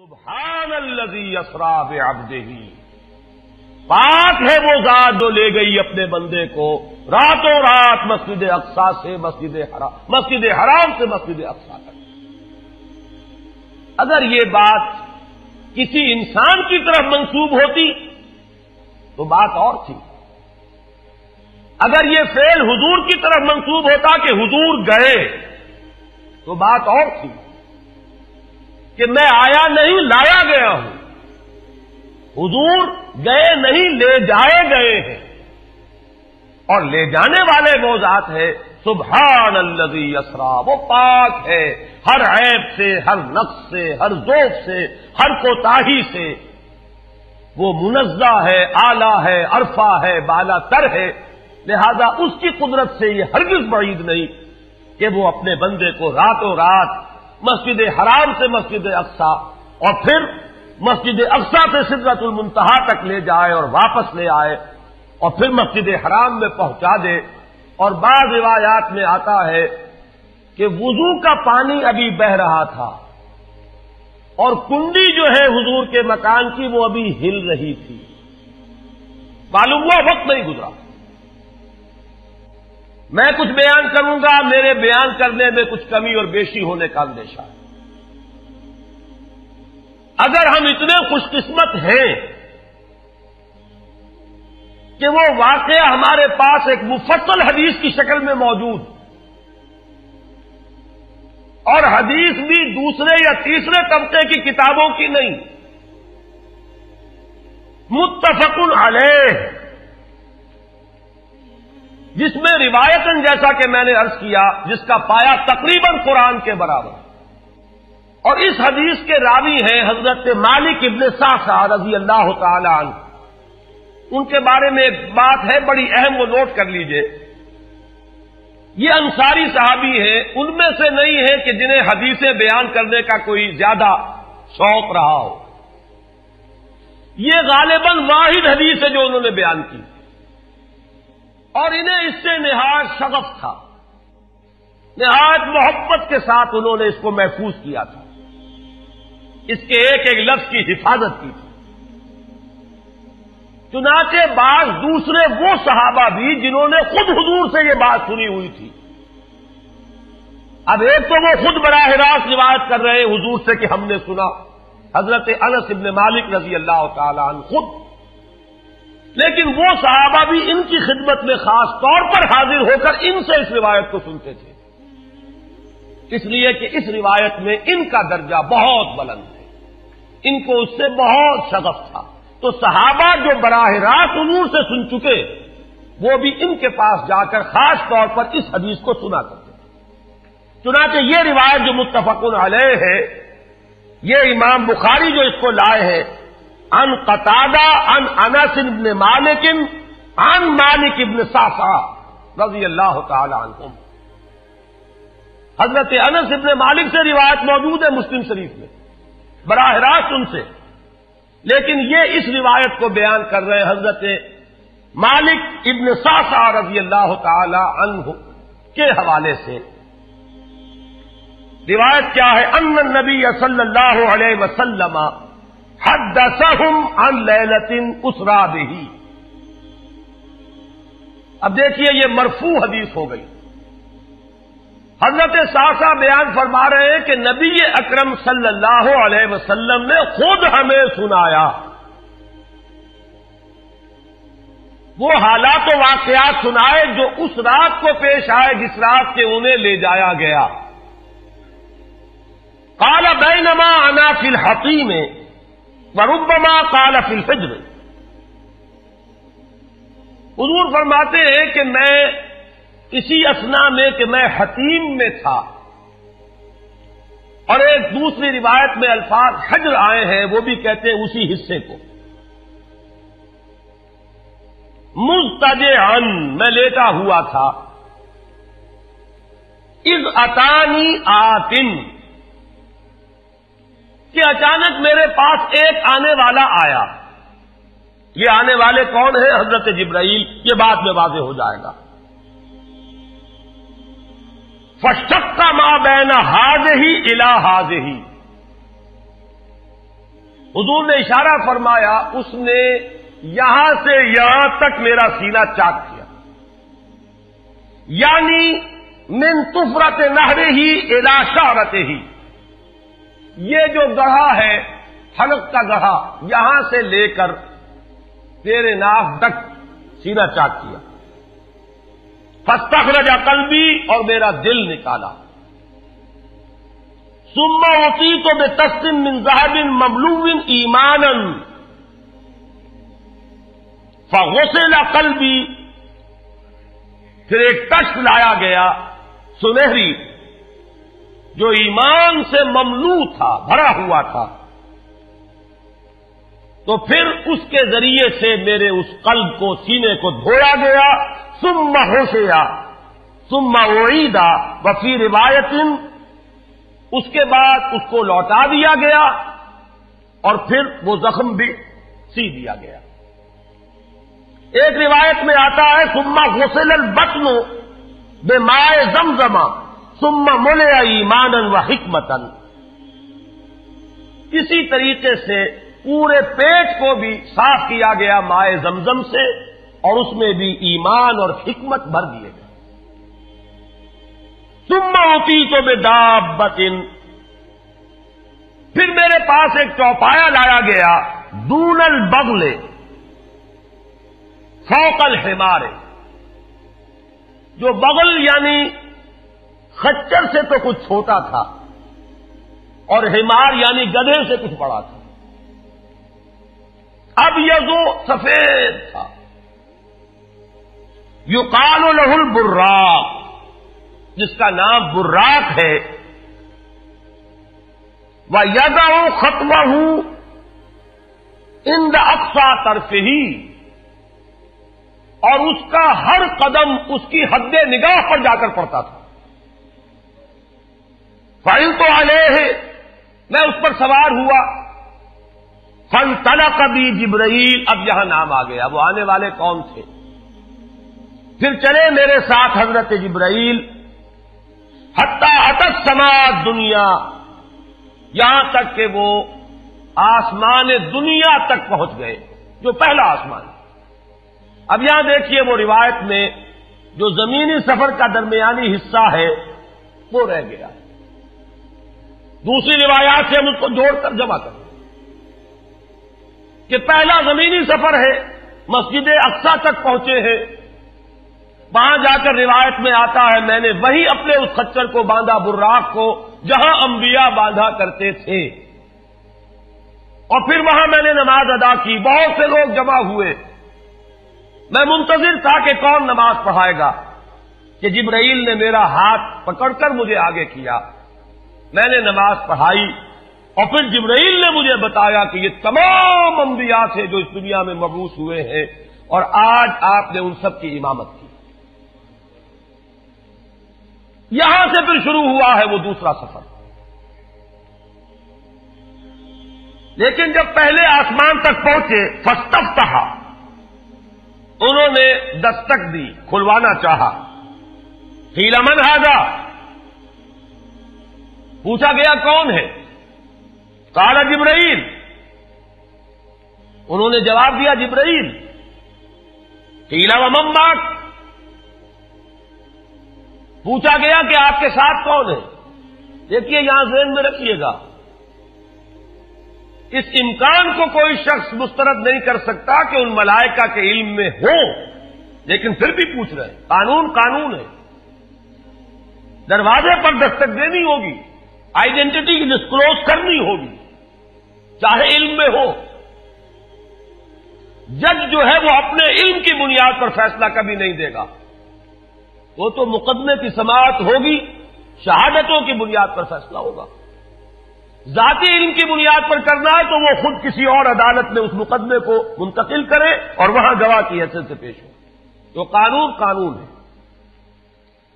سبحان الذی اسری بعبدہ، پاک ہے وہ ذات جو لے گئی اپنے بندے کو راتوں رات مسجد اقصی سے مسجد حرام سے مسجد اقصی تک۔ اگر یہ بات کسی انسان کی طرف منسوب ہوتی تو بات اور تھی، اگر یہ فعل حضور کی طرف منسوب ہوتا کہ حضور گئے تو بات اور تھی کہ میں آیا نہیں لایا گیا ہوں، حضور گئے نہیں لے جائے گئے ہیں، اور لے جانے والے وہ ذات ہے سبحان الذی اسری، وہ پاک ہے ہر عیب سے، ہر نقص سے، ہر ذوق سے، ہر کوتاہی سے، وہ منزہ ہے، اعلیٰ ہے، عرفہ ہے، بالا تر ہے، لہذا اس کی قدرت سے یہ ہرگز بعید نہیں کہ وہ اپنے بندے کو راتوں رات مسجد حرام سے مسجد اقصی اور پھر مسجد اقصی سے سدرۃ المنتہا تک لے جائے اور واپس لے آئے اور پھر مسجد حرام میں پہنچا دے۔ اور بعض روایات میں آتا ہے کہ وضو کا پانی ابھی بہ رہا تھا اور کنڈی جو ہے حضور کے مکان کی وہ ابھی ہل رہی تھی، معلوم ہوا وقت نہیں گزرا۔ میں کچھ بیان کروں گا، میرے بیان کرنے میں کچھ کمی اور بیشی ہونے کا اندیشہ ہے۔ اگر ہم اتنے خوش قسمت ہیں کہ وہ واقعہ ہمارے پاس ایک مفصل حدیث کی شکل میں موجود، اور حدیث بھی دوسرے یا تیسرے طبقے کی کتابوں کی نہیں، متفق علیہ، جس میں روایتاً جیسا کہ میں نے عرض کیا جس کا پایا تقریباً قرآن کے برابر، اور اس حدیث کے راوی ہیں حضرت مالک ابن صعصع رضی اللہ تعالی عنہ۔ ان کے بارے میں ایک بات ہے بڑی اہم، وہ نوٹ کر لیجئے۔ یہ انصاری صحابی ہیں، ان میں سے نہیں ہے کہ جنہیں حدیثیں بیان کرنے کا کوئی زیادہ شوق رہا ہو، یہ غالباً واحد حدیث ہے جو انہوں نے بیان کی، اور انہیں اس سے نہایت شغف تھا، نہایت محبت کے ساتھ انہوں نے اس کو محفوظ کیا تھا، اس کے ایک ایک لفظ کی حفاظت کی تھی۔ چنانچہ بعض دوسرے وہ صحابہ بھی جنہوں نے خود حضور سے یہ بات سنی ہوئی تھی، اب ایک تو وہ خود براہ راست روایت کر رہے حضور سے کہ ہم نے سنا، حضرت انس ابن مالک رضی اللہ تعالی عنہ خود، لیکن وہ صحابہ بھی ان کی خدمت میں خاص طور پر حاضر ہو کر ان سے اس روایت کو سنتے تھے، اس لیے کہ اس روایت میں ان کا درجہ بہت بلند ہے، ان کو اس سے بہت شغف تھا، تو صحابہ جو براہ راست حضور سے سن چکے وہ بھی ان کے پاس جا کر خاص طور پر اس حدیث کو سنا کرتے تھے۔ چنانچہ یہ روایت جو متفق علیہ ہے، یہ امام بخاری جو اس کو لائے ہیں عن قتادہ عن انس بن مالک عن مالک بن صعصع رضی اللہ تعالی عنہم، حضرت انس بن مالک سے روایت موجود ہے مسلم شریف میں براہ راست ان سے، لیکن یہ اس روایت کو بیان کر رہے ہیں حضرت مالک ابن صعصع رضی اللہ تعالی عنہ کے حوالے سے۔ روایت کیا ہے؟ ان النبی صلی اللہ علیہ وسلم حدثهم عن لیلۃ اسری بہ۔ اب دیکھیے یہ مرفوع حدیث ہو گئی، حضرت صعصع بیان فرما رہے ہیں کہ نبی اکرم صلی اللہ علیہ وسلم نے خود ہمیں سنایا، وہ حالات و واقعات سنائے جو اس رات کو پیش آئے جس رات کے انہیں لے جایا گیا۔ قال بینما انا فی الحطیم وربما قال فی الفجر، حضور فرماتے ہیں کہ میں اسی اثنا میں کہ میں حتیم میں تھا، اور ایک دوسری روایت میں الفاظ حجر آئے ہیں، وہ بھی کہتے ہیں اسی حصے کو، مضطجعا میں لیٹا ہوا تھا، اذ اتانی آتن کہ اچانک میرے پاس ایک آنے والا آیا۔ یہ آنے والے کون ہیں؟ حضرت جبرائیل، یہ بعد میں واضح ہو جائے گا۔ فشق ما بین ہذہ الی ہذہ، حضور نے اشارہ فرمایا، اس نے یہاں سے یہاں تک میرا سینہ چاک کیا، یعنی من طفرت نہرہ الی شعرتہ، یہ جو گڑھا ہے حلق کا گڑھا، یہاں سے لے کر تیرے ناک تک سینہ چاک کیا، فاستخرج قلبی، اور میرا دل نکالا، ثم اعطیت بطست من ذهب مملوء ایمانا فغسل قلبی، پھر ایک تشت لایا گیا سنہری جو ایمان سے مملوء تھا، بھرا ہوا تھا، تو پھر اس کے ذریعے سے میرے اس قلب کو، سینے کو دھویا گیا، ثم غسل ثم اعید وفی روایت، اس کے بعد اس کو لوٹا دیا گیا اور پھر وہ زخم بھی سی دیا گیا۔ ایک روایت میں آتا ہے ثم غسل البطن بماء زمزم ثم ملئ ایمانا وحکمتا، اسی طریقے سے پورے پیٹ کو بھی صاف کیا گیا مائے زمزم سے، اور اس میں بھی ایمان اور حکمت بھر دیے گئے۔ ثم اعطیت بدابۃ، پھر میرے پاس ایک چوپایا لایا گیا، دون البغل فوق الحمار، جو بغل یعنی خچر سے تو کچھ چھوٹا تھا، اور حمار یعنی گدھے سے کچھ بڑا تھا، اب یہ سفید تھا، یقال له البراق، جس کا نام براق ہے، وَيَدَعُ خَطْوَهُ عِنْدَ أَقْصَى طَرْفِهِ، اور اس کا ہر قدم اس کی حد نگاہ پر جا کر پڑتا تھا۔ فَعِلْتُ عَلَيْهِ، میں اس پر سوار ہوا، فَانْطَلَقَ بِي جِبْرَائیل، اب یہاں نام آ گیا، وہ آنے والے کون تھے؟ پھر چلے میرے ساتھ حضرت جبرائیل، حتی اتی السماء الدنیا، یہاں تک کہ وہ آسمان دنیا تک پہنچ گئے، جو پہلا آسمان۔ اب یہاں دیکھیے وہ روایت میں جو زمینی سفر کا درمیانی حصہ ہے وہ رہ گیا، دوسری روایات سے ہم اس کو جوڑ کر جمع کریں کہ پہلا زمینی سفر ہے، مسجد اقصیٰ تک پہنچے ہیں، وہاں جا کر روایت میں آتا ہے میں نے وہی اپنے اس خچر کو باندھا، براق کو، جہاں انبیاء باندھا کرتے تھے، اور پھر وہاں میں نے نماز ادا کی، بہت سے لوگ جمع ہوئے، میں منتظر تھا کہ کون نماز پڑھائے گا، کہ جبرائیل نے میرا ہاتھ پکڑ کر مجھے آگے کیا، میں نے نماز پڑھائی، اور پھر جبرائیل نے مجھے بتایا کہ یہ تمام انبیاء تھے جو اس دنیا میں مبعوث ہوئے ہیں، اور آج آپ نے ان سب کی امامت کی۔ یہاں سے پھر شروع ہوا ہے وہ دوسرا سفر، لیکن جب پہلے آسمان تک پہنچے، فاستفتح، انہوں نے دستک دی، کھلوانا چاہا، قیل من ھذا، پوچھا گیا کون ہے؟ قال جبرائیل، انہوں نے جواب دیا جبرائیل۔ قیل ومن معک، پوچھا گیا کہ آپ کے ساتھ کون ہے؟ دیکھیے یہاں ذہن میں رکھیے گا، اس امکان کو کوئی شخص مسترد نہیں کر سکتا کہ ان ملائکہ کے علم میں ہو، لیکن پھر بھی پوچھ رہے ہیں، قانون قانون ہے، دروازے پر دستک دینی ہوگی، آئیڈینٹی ڈسکلوز کرنی ہوگی، چاہے علم میں ہو۔ جج جو ہے وہ اپنے علم کی بنیاد پر فیصلہ کبھی نہیں دے گا، وہ تو مقدمے کی سماعت ہوگی، شہادتوں کی بنیاد پر فیصلہ ہوگا۔ ذاتی علم کی بنیاد پر کرنا ہے تو وہ خود کسی اور عدالت میں اس مقدمے کو منتقل کرے اور وہاں گواہ کی حیثیت سے پیش ہو، تو قانون قانون ہے۔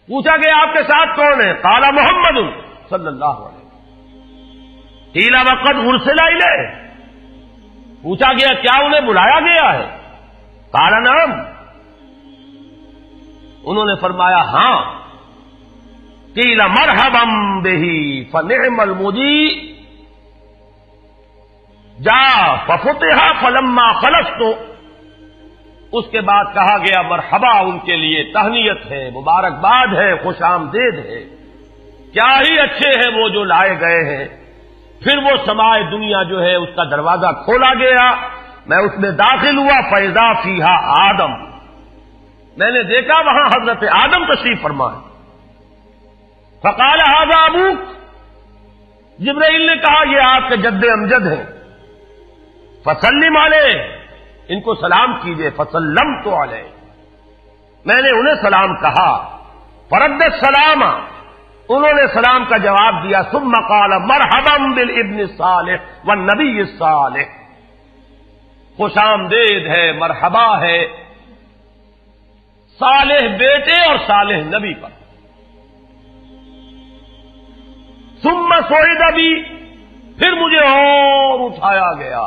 پوچھا گیا آپ کے ساتھ کون ہے؟ قال محمد صلی اللہ علیہ وسلم۔ قیل وقد ارسل الیہ، پوچھا گیا کیا انہیں بلایا گیا ہے؟ قال نعم، انہوں نے فرمایا ہاں۔ قیل مرحبا بہ فنعم المجیء، جا ففتح فلما خلصت، اس کے بعد کہا گیا مرحبا ان کے لیے، تہنیت ہے، مبارکباد ہے، خوش آمدید ہے، کیا ہی اچھے ہیں وہ جو لائے گئے ہیں۔ پھر وہ سمائے دنیا جو ہے اس کا دروازہ کھولا گیا، میں اس میں داخل ہوا، فیضا فیہا آدم، میں نے دیکھا وہاں حضرت آدم تشریف فرما ہے۔ فقال ھذا ابوک، جبرائیل نے کہا یہ آپ کے جد امجد ہیں، فسلم علیہ، ان کو سلام کیجئے، فسلمت علیہ، میں نے انہیں سلام کہا، فرد السلام، انہوں نے سلام کا جواب دیا، ثم قال مرحبا بالابن الصالح والنبی الصالح، خوش آمدید ہے، مرحبا ہے صالح بیٹے اور صالح نبی پر۔ ثم صعد بی، پھر مجھے اور اٹھایا گیا،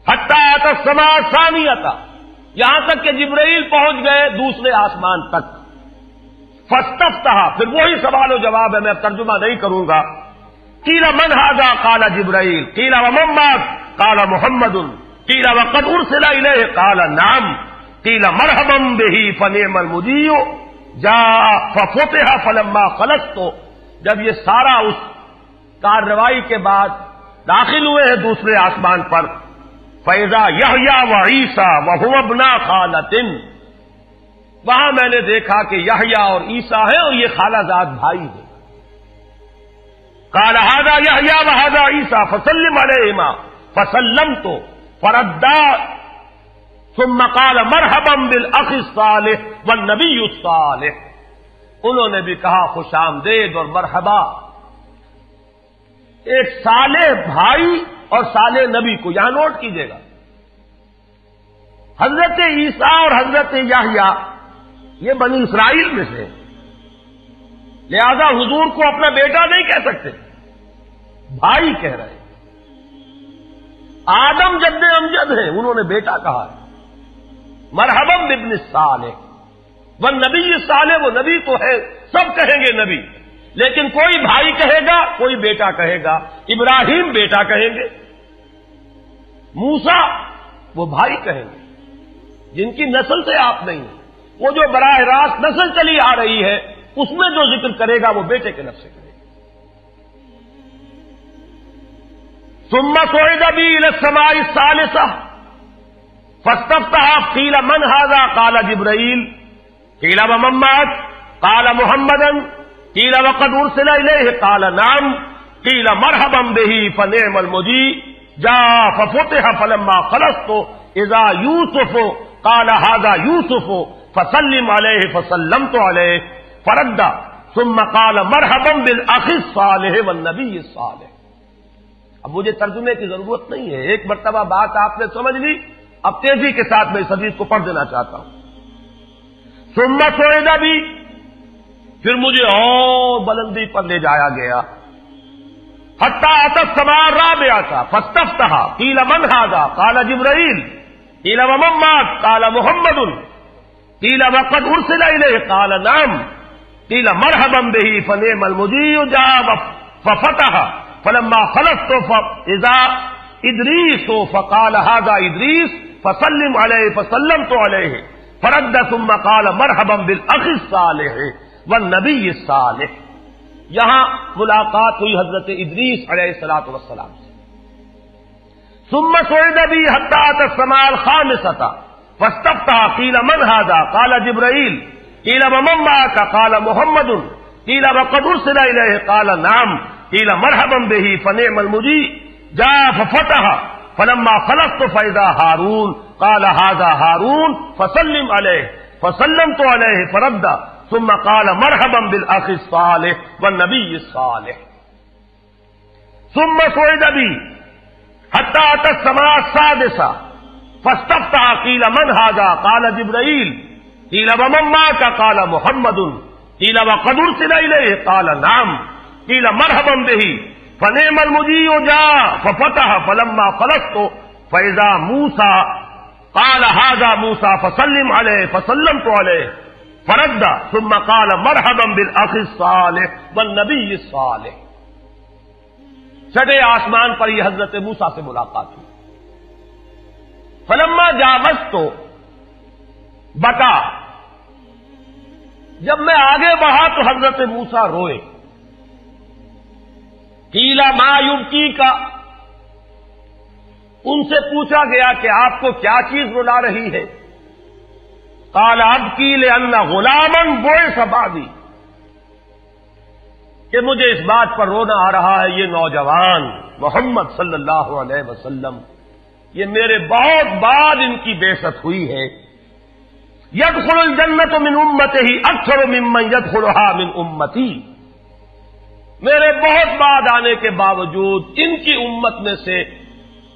حتی اتی السماء الثانیۃ، یہاں تک کہ جبرائیل پہنچ گئے دوسرے آسمان تک۔ فاستفتح، پھر وہی سوال و جواب ہے، میں ترجمہ نہیں کروں گا۔ قیل من ھذا قال جبرائیل، قیل ومن معک قال محمد، قیل وقد ارسل الیہ قال نعم، قیل مرحبا بہ فنعم المجیء جاء ففتح فلما خلصت۔ جب یہ سارا اس کارروائی کے بعد داخل ہوئے ہیں دوسرے آسمان پر، فیضا یحییٰ و عیسیٰ وہم ابنا خالۃ، وہاں میں نے دیکھا کہ یحییٰ اور عیسیٰ ہیں اور یہ خالہ زاد بھائی ہیں۔ قال ھذا یحییٰ و ھذا عیسیٰ فسلم علیہما، فسلمت فردا، ثم قال مرحبا بالاخ الصالح والنبی الصالح، انہوں نے بھی کہا خوش آمدید اور مرحبا ایک صالح بھائی اور صالح نبی کو، یہاں نوٹ کیجئے گا، حضرت عیسیٰ اور حضرت یحییٰ یہ بنی اسرائیل میں سے، لہذا حضور کو اپنا بیٹا نہیں کہہ سکتے، بھائی کہہ رہے ہیں۔ آدم جد امجد ہیں، انہوں نے بیٹا کہا ہے، مرحبا بابن الصالح والنبی الصالح، وہ نبی تو ہے، سب کہیں گے نبی، لیکن کوئی بھائی کہے گا، کوئی بیٹا کہے گا، ابراہیم بیٹا کہیں گے، موسیٰ وہ بھائی کہیں گے، جن کی نسل سے آپ نہیں ہیں، وہ جو براہ راست نسل چلی آ رہی ہے اس میں جو ذکر کرے گا وہ بیٹے کے لفظ سے کرے گا۔ ثم صعد بی الی السماء الثالثہ فاستفتح، قیل من ھذا قال جبرائیل، قیل ومن معک قال محمدا، قیل وقد ارسل الیہ قال نعم، قیل مرحبا بہ فنعم المجیء جاء ففتح فلما خلصت اذا یوسف قال ھذا یوسف فسلم علیہ فسلمت علیہ فرد، ثم قال مرحبا بالاخ الصالح والنبی الصالح۔ اب مجھے ترجمے کی ضرورت نہیں ہے، ایک مرتبہ بات آپ نے سمجھ لی، اب تیزی کے ساتھ میں اس حدیث کو پڑھ دینا چاہتا ہوں۔ ثم صعد بی، پھر مجھے اور بلندی پر لے جایا گیا، حتی اتی السماء الرابعۃ فاستفتح، قیل من ھذا قال جبرائیل، قیل ومن معک قال محمد، قیل وقد ارسل الیہ قال نعم، قیل مرحبا بہ فنعم المجیء جاء ففتح فلما خلصت فاذا ادریس فقال ھذا ادریس فسلم علیہ فسلمت علیہ فرد، ثم قال مرحبا بالاخ الصالح والنبی الصالح۔ یہاں ملاقات ہوئی حضرت ادریس علیہ الصلوۃ والسلام سے۔ ثم صعد بی حتی اتی السماء الخامسۃ فاستفتح، قیل من ھذا قال جبرائیل، قیل ومن معک قال محمد، قیل وقد ارسل الیہ قال نعم، قیل مرحبا بہ فنعم المجیء جاء ففتح فلما خلصت فاذا ہارون قال ھذا ہارون فسلم علیہ فسلمت علیہ فرد، ثم قال مرحبا بالاخ الصالح والنبی الصالح۔ ثم صعد بی حتی اتی السماء السادسۃ فاستفتح، قیل من ھذا قال جبرائیل، قیل ومن معک قال محمد، قیل وقد ارسل الیہ قال نعم، قیل مرحبا بہ فنعم المجیء جاء ففتح فلما خلصت فاذا موسیٰ قال ھذا موسیٰ فسلم علیہ فسلمت علیہ فرد، ثم قال مرحبا بالاخ الصالح والنبی الصالح۔ چھٹے آسمان پر یہ حضرت موسیٰ سے ملاقات ہوئی. فلما جاوزت تو بتا، جب میں آگے بڑھا تو حضرت موسیٰ روئے. قیل ما یبکی کا، ان سے پوچھا گیا کہ آپ کو کیا چیز رلا رہی ہے؟ قال ابکی لأن غلاما بعث بعدی، کہ مجھے اس بات پر رونا آ رہا ہے یہ نوجوان محمد صلی اللہ علیہ وسلم، یہ میرے بہت بعد ان کی بعثت ہوئی ہے. يدخل الجنت من امته اکثر ممن يدخلها من امتی، میرے بہت بعد آنے کے باوجود ان کی امت میں سے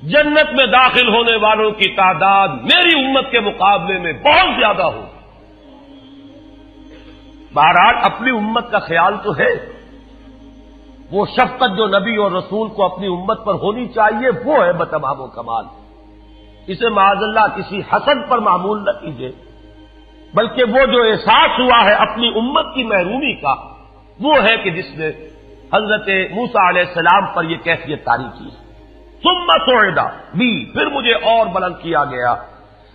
جنت میں داخل ہونے والوں کی تعداد میری امت کے مقابلے میں بہت زیادہ ہو. بہرحال اپنی امت کا خیال تو ہے، وہ شفقت جو نبی اور رسول کو اپنی امت پر ہونی چاہیے وہ ہے بتمام و کمال. اسے معاذ اللہ کسی حسد پر معمول نہ کیجیے، بلکہ وہ جو احساس ہوا ہے اپنی امت کی محرومی کا، وہ ہے کہ جس نے حضرت موسیٰ علیہ السلام پر یہ کیفیت طاری کی. ثم صعد بی، پھر مجھے اور بلند کیا گیا،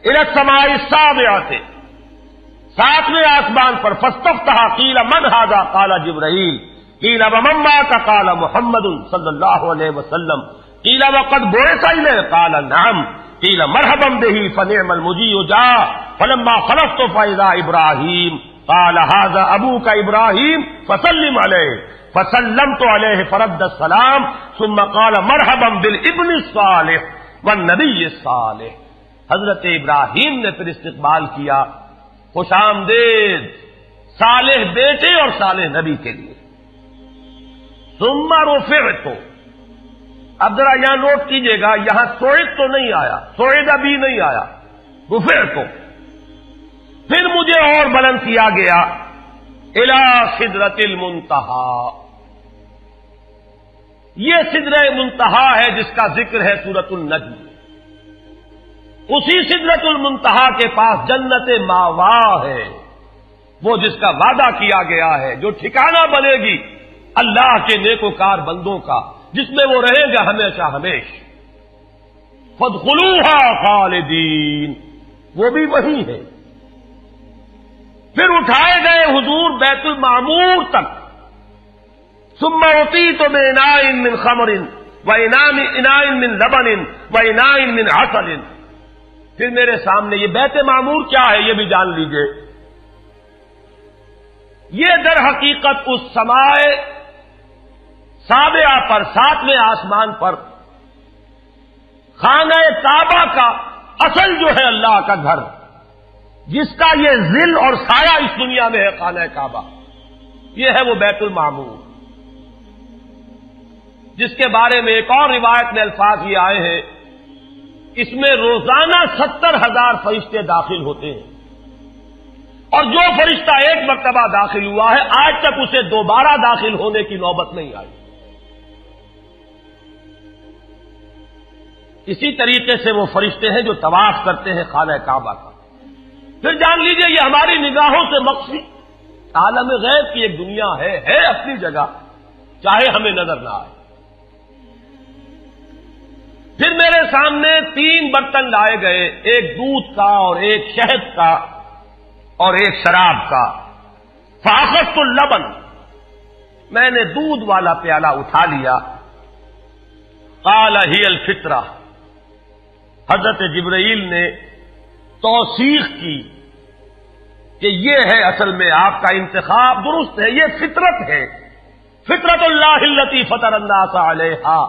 الی السماء السابعۃ، ساتویں آسمان پر. فاستفتح قیل من ھذا قال جبرائیل، قیل ومن معک قال محمد صلی اللہ علیہ وسلم، قیل وقد بعث الیہ قال نعم، قیل مرحبا بہ فنعم المجیء جاء. فلما خلصت فاذا ابراہیم قال ھذا ابوک ابراہیم فسلم علیہ، فسلمت علیہ فرد السلام ثم قال مرحبا بالابن الصالح والنبی الصالح. حضرت ابراہیم نے پھر استقبال کیا، خوش آمدید صالح بیٹے اور صالح نبی کے لیے. ثم رفعت، اب ذرا یہاں نوٹ کیجئے گا، یہاں سوئد تو نہیں آیا، سوئد ابھی نہیں آیا، رفعت. پھر مجھے اور بلند کیا گیا الی سدرۃ المنتہا. یہ سدرہ منتہا ہے جس کا ذکر ہے سورۃ النجم. اسی سدرۃ المنتہا کے پاس جنت ماوا ہے، وہ جس کا وعدہ کیا گیا ہے، جو ٹھکانہ بنے گی اللہ کے نیکوکار بندوں کا، جس میں وہ رہیں گا ہمیشہ ہمیش. فادخلوها خالدین، وہ بھی وہی ہے. پھر اٹھائے گئے حضور بیت المعمور تک. ثم اعطیت باناء من خمر واناء من لبن واناء من عسل. پھر میرے سامنے یہ بیت معمور کیا ہے یہ بھی جان لیجئے. یہ در حقیقت اس سماء سابعہ پر، ساتویں آسمان پر خانہ کعبہ کا اصل جو ہے اللہ کا گھر، جس کا یہ ظل اور سایہ اس دنیا میں ہے، خانہ کعبہ، یہ ہے وہ بیت المعمور، جس کے بارے میں ایک اور روایت میں الفاظ یہ آئے ہیں، اس میں روزانہ 70,000 فرشتے داخل ہوتے ہیں، اور جو فرشتہ ایک مرتبہ داخل ہوا ہے آج تک اسے دوبارہ داخل ہونے کی نوبت نہیں آئی. اسی طریقے سے وہ فرشتے ہیں جو طواف کرتے ہیں خانہ کعبہ کا. پھر جان لیجئے یہ ہماری نگاہوں سے مخفی عالم غیب کی ایک دنیا ہے اپنی جگہ، چاہے ہمیں نظر نہ آئے. پھر میرے سامنے 3 برتن لائے گئے، ایک دودھ کا اور ایک شہد کا اور ایک شراب کا. فاخذت اللبن، میں نے دودھ والا پیالہ اٹھا لیا. قال ہی الفطرہ، حضرت جبرائیل نے توثیق کی کہ یہ ہے اصل میں آپ کا انتخاب درست ہے، یہ فطرت ہے، فطرت اللہ التی فطر الناس علیہا،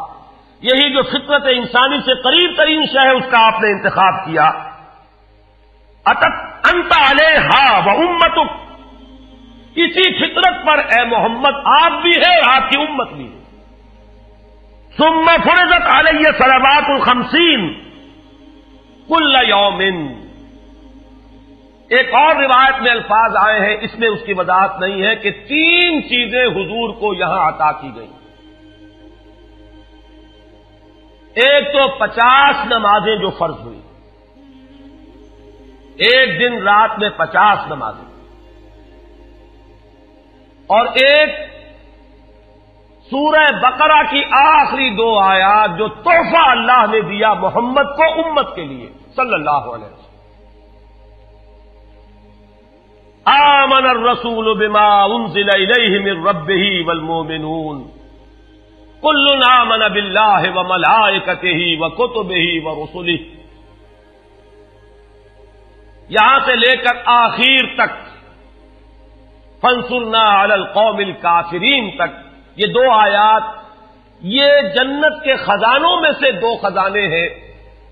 یہی جو فطرت انسانی سے قریب ترین شے ہے اس کا آپ نے انتخاب کیا. اتت انت علیہا و امتک، اسی فطرت پر اے محمد آپ بھی ہے آپ کی امت بھی ہے. ثم فرضت علیہ صلوات 50 کل یوم. ایک اور روایت میں الفاظ آئے ہیں، اس میں اس کی وضاحت نہیں ہے کہ 3 چیزیں حضور کو یہاں عطا کی گئی. ایک تو 50 نمازیں جو فرض ہوئی، ایک دن رات میں 50 نمازیں، اور ایک سورہ بقرہ کی آخری 2 آیات جو تحفہ اللہ نے دیا محمد کو امت کے لیے صلی اللہ علیہ وسلم. آمن الرسول بما انزل الیہ من ربہ والمؤمنون کل آمن باللہ وملائکتہ وکتبہ ورسلہ. یہاں سے لے کر آخر تک فانصرنا علی القوم الکافرین تک یہ 2 آیات یہ جنت کے خزانوں میں سے 2 خزانے ہیں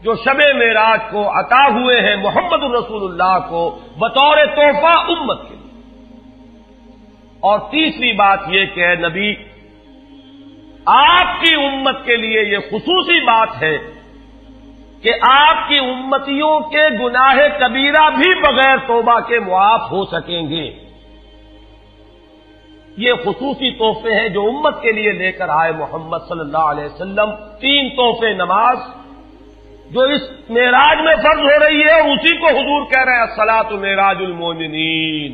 جو شب معراج کو عطا ہوئے ہیں محمد الرسول اللہ کو بطور تحفہ امت کے لیے. اور تیسری بات یہ کہ اے نبی آپ کی امت کے لیے یہ خصوصی بات ہے کہ آپ کی امتیوں کے گناہ کبیرہ بھی بغیر توبہ کے معاف ہو سکیں گے. یہ خصوصی تحفے ہیں جو امت کے لیے لے کر آئے محمد صلی اللہ علیہ وسلم. 3 تحفے نماز جو اس معراج میں فرض ہو رہی ہے اور اسی کو حضور کہہ رہے ہیں الصلاۃ معراج المؤمنین.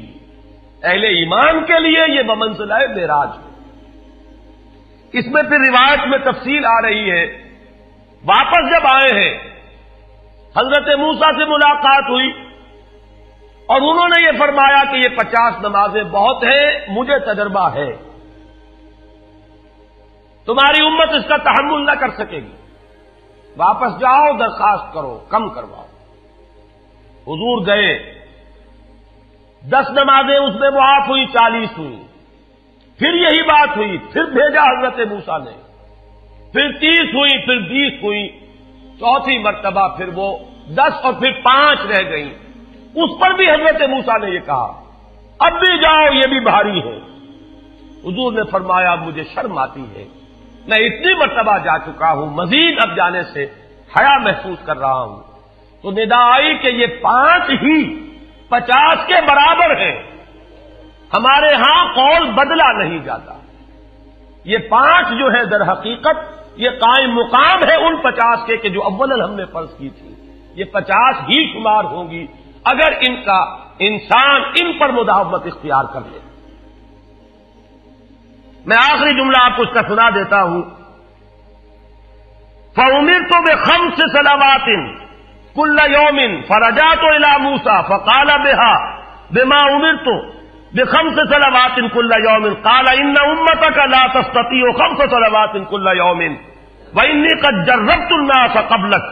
اہل ایمان کے لیے یہ بمنزلہ معراج ہے. اس میں پھر روایت میں تفصیل آ رہی ہے. واپس جب آئے ہیں حضرت موسیٰ سے ملاقات ہوئی اور انہوں نے یہ فرمایا کہ یہ 50 نمازیں بہت ہیں, مجھے تجربہ ہے, تمہاری امت اس کا تحمل نہ کر سکے گی, واپس جاؤ درخواست کرو کم کرواؤ. حضور گئے, 10 نمازیں اس میں معاف ہوئی, 40 ہوئی. پھر یہی بات ہوئی, پھر بھیجا حضرت موسیٰ نے, پھر 30 ہوئی, پھر 20 ہوئی, چوتھی مرتبہ پھر وہ 10 اور پھر 5 رہ گئیں. اس پر بھی حضرت موسیٰ نے یہ کہا اب بھی جاؤ یہ بھی بھاری ہے. حضور نے فرمایا مجھے شرم آتی ہے, میں اتنی مرتبہ جا چکا ہوں, مزید اب جانے سے حیا محسوس کر رہا ہوں. تو ندا آئی کہ یہ 5 ہی 50 کے برابر ہیں. ہمارے ہاں قول بدلا نہیں جاتا. یہ 5 جو ہے در حقیقت یہ قائم مقام ہے ان 50 کے کہ جو اولا ہم نے فرض کی تھی. یہ 50 ہی شمار ہوں گی اگر ان کا انسان ان پر مداومت اختیار کر لے. میں آخری جملہ آپ کو اس کا سنا دیتا ہوں. فَأُمِرْتُ بِخَمْسِ صَلَوَاتٍ كُلَّ يَوْمٍ فَرَجَعْتُ إِلَىٰ مُوسَىٰ فَقَالَ بِمَا أُمِرْتُ بِخَمْسِ صَلَوَاتٍ كُلَّ يَوْمٍ قَالَ إِنَّ أُمَّتَكَ لَا تَسْتَطِيعُ 5 صَلَوَاتٍ كُلَّ يَوْمٍ وَإِنِّي قَدْ جَرَّبْتُ النَّاسَ قَبْلَكَ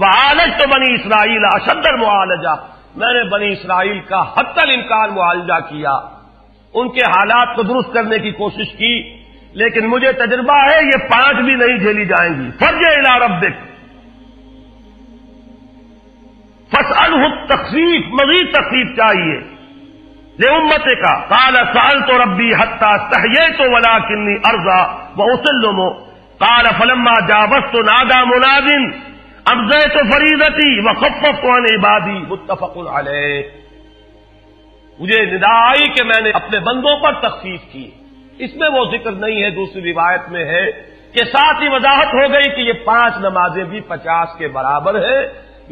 وَعَالَجْتُ بَنِي إِسْرَائِيلَ أَشَدَّ الْمُعَالَجَةِ. میں نے بنی اسرائیل کا حتی الامکان معالجہ کیا, ان کے حالات کو درست کرنے کی کوشش کی, لیکن مجھے تجربہ ہے یہ 5 بھی نہیں جھیلی جائیں گی. فَارْجِعْ إِلَىٰ رَبِّكَ فَاسْأَلْهُ التَّخْفِيفَ, مزید تخفیف چاہیے لِأُمَّتِكَ. قَالَ سَأَلْتُ رَبِّي حَتَّىٰ اسْتَحْيَيْتُ وَلَٰكِنِّي أَرْضَىٰ وَأُسِلُّمُ. قَالَ فَلَمَّا جَاوَزْتُ نَادَىٰ مُنَادٍ ابزیت فریضتی وخففت عن عبادی. متفق علیہ. مجھے ندا آئی کہ میں نے اپنے بندوں پر تخفیف کی. اس میں وہ ذکر نہیں ہے, دوسری روایت میں ہے کہ ساتھ ہی وضاحت ہو گئی کہ یہ 5 نمازیں بھی 50 کے برابر ہے.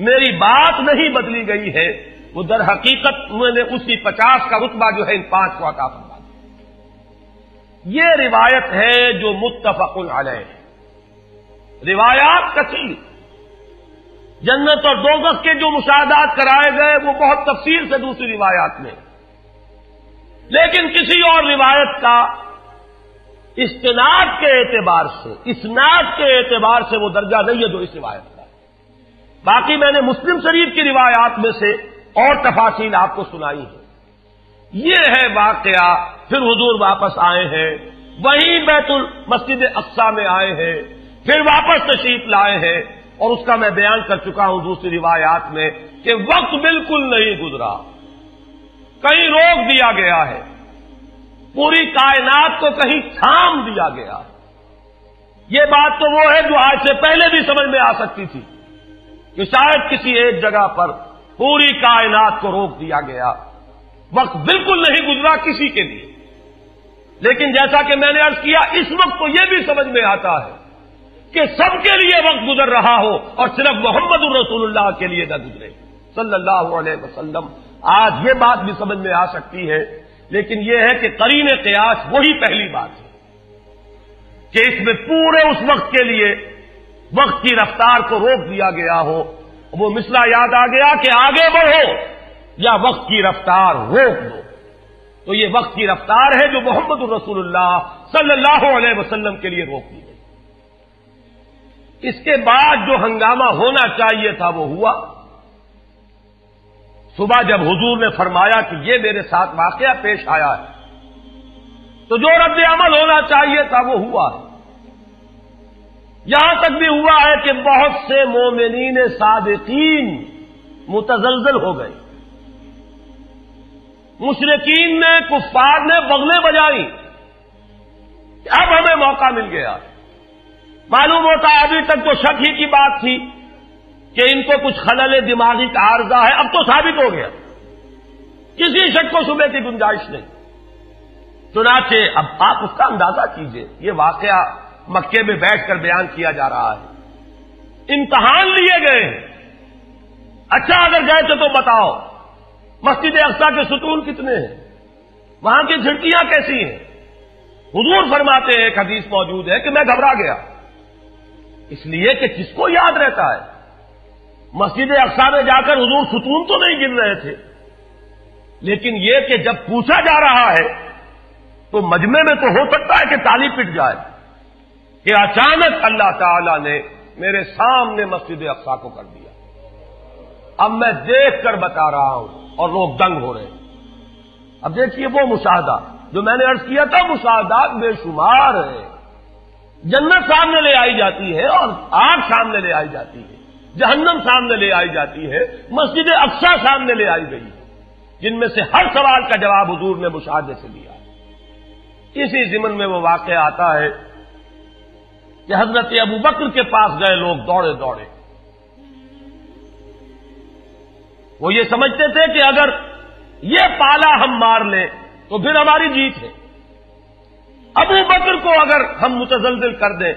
میری بات نہیں بدلی گئی ہے, وہ در حقیقت میں نے اسی 50 کا رتبہ جو ہے ان 5 کو عطا فرما دیا. یہ روایت ہے جو متفق علیہ ہے. روایات کثیر, جنت اور دوزخ کے جو مشاہدات کرائے گئے وہ بہت تفصیل سے دوسری روایات میں, لیکن کسی اور روایت کا استناد کے اعتبار سے, اسناد کے اعتبار سے وہ درجہ نہیں ہے جو اس روایت کا. باقی میں نے مسلم شریف کی روایات میں سے اور تفاصیل آپ کو سنائی ہے. یہ ہے واقعہ. پھر حضور واپس آئے ہیں, وہیں بیت المسجد اقصی میں آئے ہیں, پھر واپس تشریف لائے ہیں, اور اس کا میں بیان کر چکا ہوں دوسری روایات میں کہ وقت بالکل نہیں گزرا, کہیں روک دیا گیا ہے, پوری کائنات کو کہیں تھام دیا گیا. یہ بات تو وہ ہے جو آج سے پہلے بھی سمجھ میں آ سکتی تھی کہ شاید کسی ایک جگہ پر پوری کائنات کو روک دیا گیا. وقت بالکل نہیں گزرا کسی کے لیے, لیکن جیسا کہ میں نے عرض کیا اس وقت تو یہ بھی سمجھ میں آتا ہے کہ سب کے لیے وقت گزر رہا ہو اور صرف محمد الرسول اللہ کے لیے نہ گزرے صلی اللہ علیہ وسلم. آج یہ بات بھی سمجھ میں آ سکتی ہے, لیکن یہ ہے کہ قرین قیاس وہی پہلی بات ہے. کہ اس میں پورے اس وقت کے لیے وقت کی رفتار کو روک دیا گیا ہو. وہ مسئلہ یاد آ گیا کہ آگے بڑھو یا وقت کی رفتار روک دو. تو یہ وقت کی رفتار ہے جو محمد الرسول اللہ صلی اللہ علیہ وسلم کے لیے روک دی گئی. اس کے بعد جو ہنگامہ ہونا چاہیے تھا وہ ہوا. صبح جب حضور نے فرمایا کہ یہ میرے ساتھ واقعہ پیش آیا ہے تو جو رد عمل ہونا چاہیے تھا وہ ہوا ہے. یہاں تک بھی ہوا ہے کہ بہت سے مومنین صادقین متزلزل ہو گئے. مشرکین نے کفار نے بغلیں بجائیں کہ اب ہمیں موقع مل گیا. معلوم ہوتا ہے ابھی تک تو شک ہی کی بات تھی کہ ان کو کچھ خلل دماغی کا عارضہ ہے. اب تو ثابت ہو گیا, کسی شک کو شبے کی گنجائش نہیں. چنانچہ اب آپ اس کا اندازہ کیجئے, یہ واقعہ مکے میں بیٹھ کر بیان کیا جا رہا ہے. امتحان لیے گئے ہیں. اچھا اگر گئے تھے تو بتاؤ مسجد اقصی کے ستون کتنے ہیں, وہاں کی کھڑکیاں کیسی ہیں. حضور فرماتے ہیں, ایک حدیث موجود ہے کہ میں گھبرا گیا, اس لیے کہ کس کو یاد رہتا ہے. مسجد اقصی میں جا کر حضور ستون تو نہیں گن رہے تھے, لیکن یہ کہ جب پوچھا جا رہا ہے تو مجمع میں تو ہو سکتا ہے کہ تالی پٹ جائے کہ اچانک اللہ تعالی نے میرے سامنے مسجد اقصی کو کر دیا. اب میں دیکھ کر بتا رہا ہوں اور لوگ دنگ ہو رہے ہیں. اب دیکھیے وہ مشاہدہ جو میں نے عرض کیا تھا, مشاہدات بے شمار ہیں. جنت سامنے لے آئی جاتی ہے اور آگ سامنے لے آئی جاتی ہے, جہنم سامنے لے آئی جاتی ہے, مسجد اقصی سامنے لے آئی گئی ہے, جن میں سے ہر سوال کا جواب حضور نے مشاہدے سے لیا. اسی ضمن میں وہ واقعہ آتا ہے کہ حضرت ابو بکر کے پاس گئے لوگ دوڑے دوڑے. وہ یہ سمجھتے تھے کہ اگر یہ پالا ہم مار لیں تو پھر ہماری جیت ہے. ابو بکر کو اگر ہم متزلزل کر دیں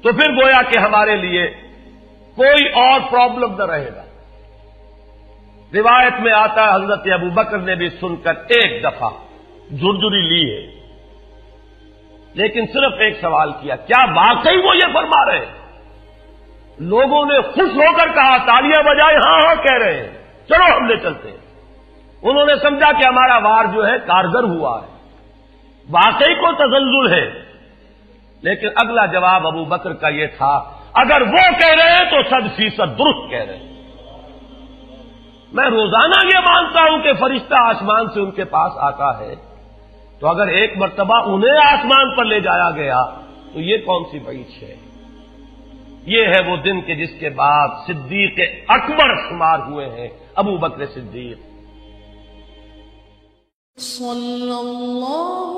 تو پھر گویا کہ ہمارے لیے کوئی اور پرابلم نہ رہے گا. روایت میں آتا ہے حضرت ابو بکر نے بھی سن کر ایک دفعہ جھرجھری لی ہے, لیکن صرف ایک سوال کیا, کیا واقعی وہ یہ فرما رہے ہیں؟ لوگوں نے خوش ہو کر کہا, تالیاں بجائے, ہاں ہاں کہہ رہے ہیں, چلو ہم لے چلتے ہیں. انہوں نے سمجھا کہ ہمارا وار جو ہے کارگر ہوا ہے, واقعی کو تزلزل ہے. لیکن اگلا جواب ابو بکر کا یہ تھا, اگر وہ کہہ رہے ہیں تو 100% درست کہہ رہے ہیں. میں روزانہ یہ مانتا ہوں کہ فرشتہ آسمان سے ان کے پاس آتا ہے, تو اگر ایک مرتبہ انہیں آسمان پر لے جایا گیا تو یہ کون سی بڑی ہے. یہ ہے وہ دن کہ جس کے بعد صدیق اکبر شمار ہوئے ہیں ابو بکر صدیق. صلی اللہ